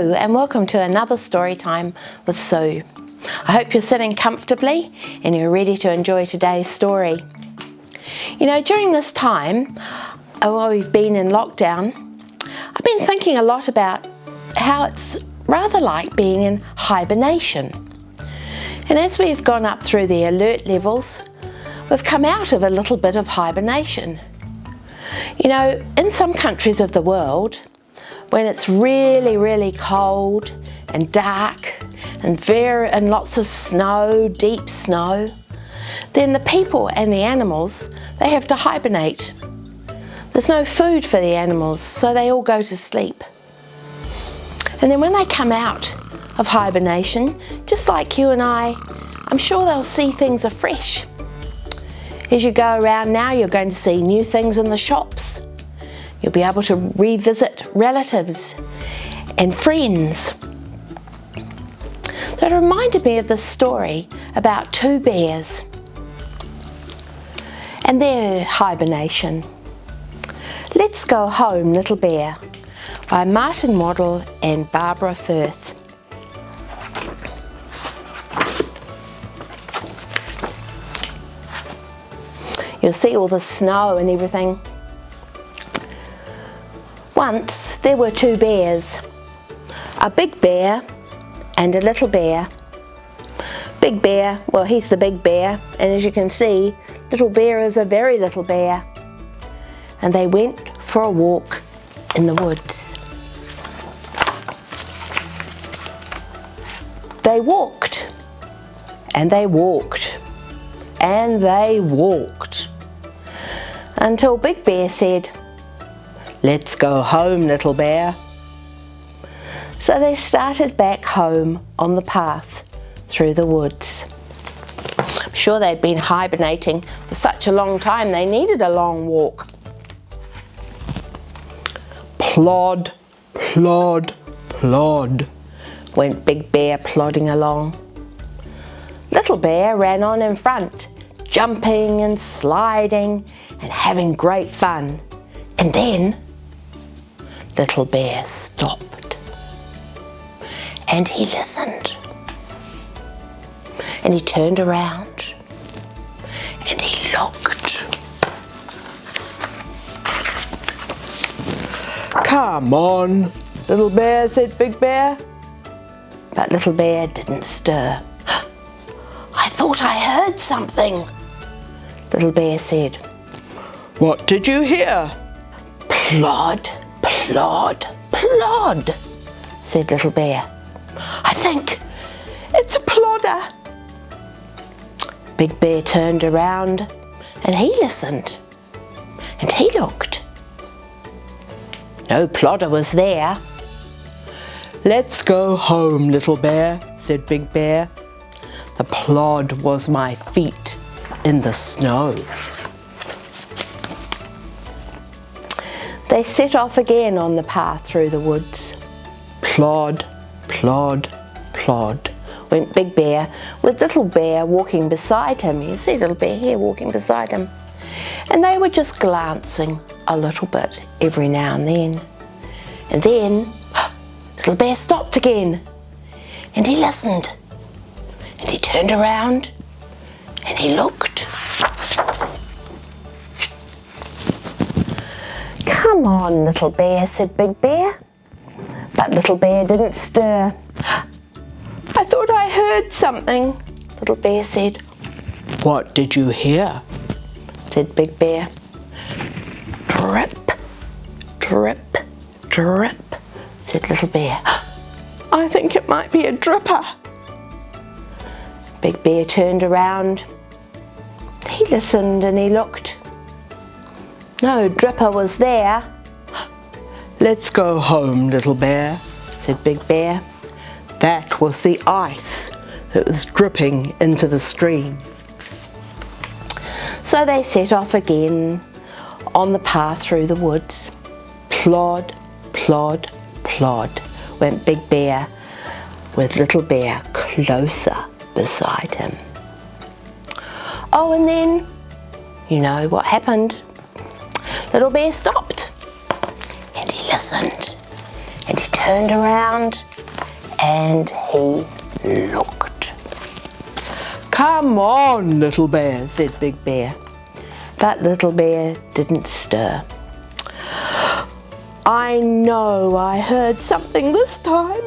Hello and welcome to another story time with Sue. I hope you're sitting comfortably and you're ready to enjoy today's story. You know, during this time, while we've been in lockdown, I've been thinking a lot about how it's rather like being in hibernation. And as we've gone up through the alert levels, we've come out of a little bit of hibernation. You know, in some countries of the world, when it's really cold and dark and lots of snow, deep snow, then the people and the animals, they have to hibernate. There's no food for the animals, so they all go to sleep. And then when they come out of hibernation, just like you and I'm sure they'll see things afresh. As you go around now, you're going to see new things in the shops. You'll be able to revisit relatives and friends. So it reminded me of this story about two bears and their hibernation. Let's Go Home, Little Bear by Martin Waddell and Barbara Firth. You'll see all the snow and everything. Once there were two bears, a big bear and a little bear. Big bear, well, he's the big bear, and as you can see, little bear is a very little bear. And they went for a walk in the woods. They walked, and they walked, and they walked, until Big Bear said, "Let's go home, little bear." So they started back home on the path through the woods. I'm sure they'd been hibernating for such a long time they needed a long walk. Plod, plod, plod, went Big Bear plodding along. Little Bear ran on in front, jumping and sliding and having great fun. And then Little Bear stopped and he listened and he turned around and he looked. "Come on, Little Bear," said Big Bear. But Little Bear didn't stir. "I thought I heard something," Little Bear said. "What did you hear?" "Plod, plod, plod," said Little Bear. "I think it's a plodder." Big Bear turned around and he listened and he looked. No plodder was there. "Let's go home, Little Bear," said Big Bear. "The plod was my feet in the snow." They set off again on the path through the woods. Plod, plod, plod, went Big Bear, with Little Bear walking beside him. You see Little Bear here walking beside him. And they were just glancing a little bit every now and then. And then Little Bear stopped again and he listened and he turned around and he looked. "Come on, Little Bear," said Big Bear. But Little Bear didn't stir. "I thought I heard something," Little Bear said. "What did you hear?" said Big Bear. "Drip, drip, drip," said Little Bear. "I think it might be a dripper." Big Bear turned around. He listened and he looked. No dripper was there. "Let's go home, Little Bear," said Big Bear. That was the ice that was dripping into the stream. So they set off again on the path through the woods. Plod, plod, plod, went Big Bear, with Little Bear closer beside him. Oh, and then, you know what happened. Little Bear stopped and he listened and he turned around and he looked. "Come on, Little Bear," said Big Bear. But Little Bear didn't stir. "I know I heard something this time,"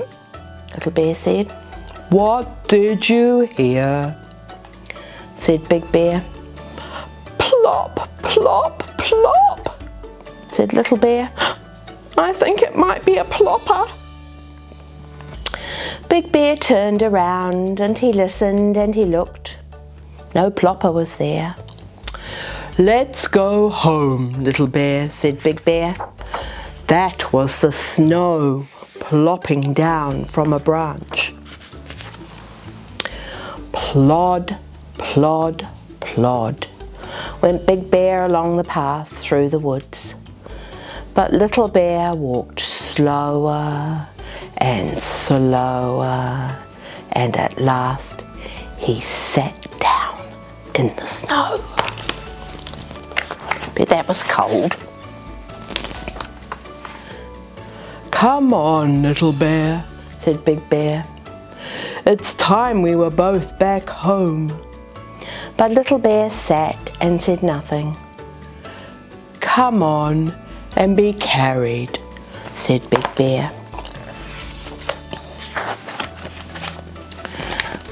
Little Bear said. "What did you hear?" said Big Bear. "Plop, plop, plop," said Little Bear. "I think it might be a plopper." Big Bear turned around and he listened and he looked. No plopper was there. "Let's go home, Little Bear," said Big Bear. That was the snow plopping down from a branch. Plod, plod, plod went Big Bear along the path through the woods. But Little Bear walked slower and slower, and at last he sat down in the snow. Bet that was cold. "Come on, Little Bear," said Big Bear. "It's time we were both back home." But Little Bear sat and said nothing. "Come on and be carried," said Big Bear.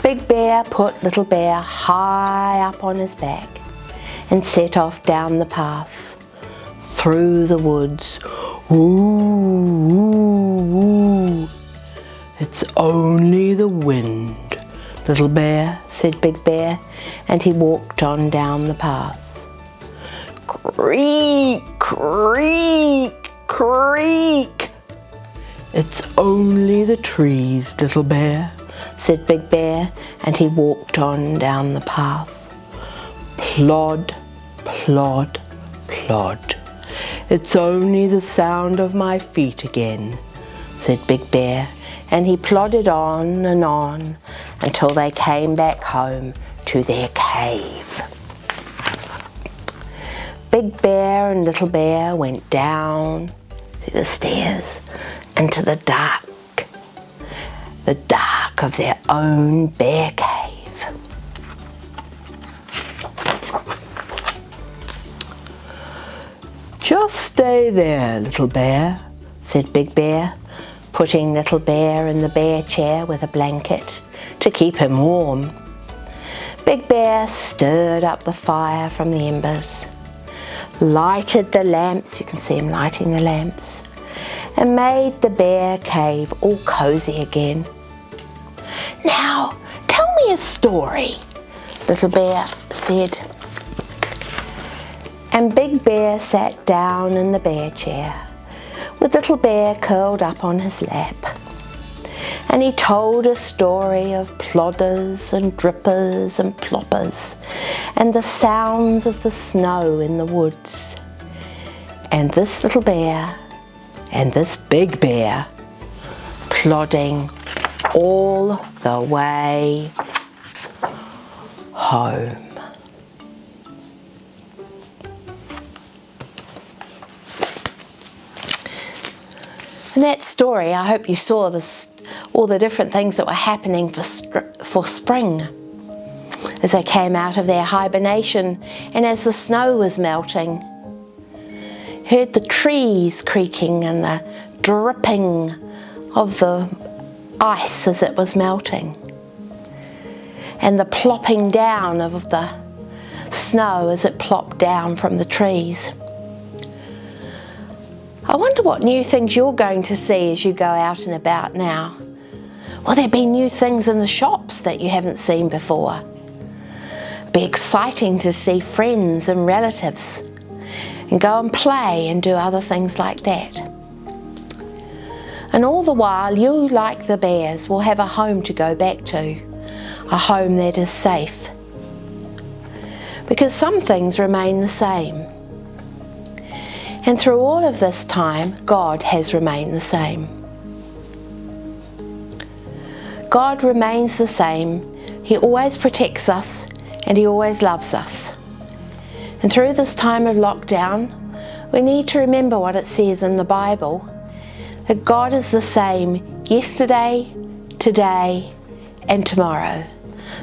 Big Bear put Little Bear high up on his back and set off down the path, through the woods. Woo, woo, woo. "It's only the wind, Little Bear," said Big Bear, and he walked on down the path. "Creak, creak, creak. It's only the trees, Little Bear," said Big Bear, and he walked on down the path. Plod, plod, plod. "It's only the sound of my feet again," said Big Bear, and he plodded on and on until they came back home to their cave. Big Bear and Little Bear went down the stairs into the dark of their own bear cave. "Just stay there, Little Bear," said Big Bear, putting Little Bear in the bear chair with a blanket to keep him warm. Big Bear stirred up the fire from the embers, lighted the lamps, you can see him lighting the lamps, and made the bear cave all cozy again. "Now, tell me a story," Little Bear said. And Big Bear sat down in the bear chair, with Little Bear curled up on his lap. And he told a story of plodders and drippers and ploppers, and the sounds of the snow in the woods. And this Little Bear and this Big Bear plodding all the way home. In that story, I hope you saw all the different things that were happening for spring as they came out of their hibernation and as the snow was melting. Heard the trees creaking and the dripping of the ice as it was melting, and the plopping down of the snow as it plopped down from the trees. I wonder what new things you're going to see as you go out and about now. Will there be new things in the shops that you haven't seen before? It'll be exciting to see friends and relatives and go and play and do other things like that. And all the while, you, like the bears, will have a home to go back to, a home that is safe. Because some things remain the same. And through all of this time, God has remained the same. God remains the same. He always protects us and He always loves us. And through this time of lockdown, we need to remember what it says in the Bible, that God is the same yesterday, today and tomorrow.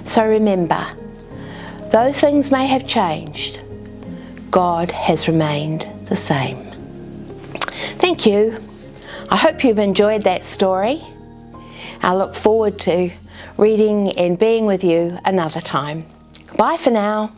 So remember, though things may have changed, God has remained the same. Thank you. I hope you've enjoyed that story. I look forward to reading and being with you another time. Bye for now.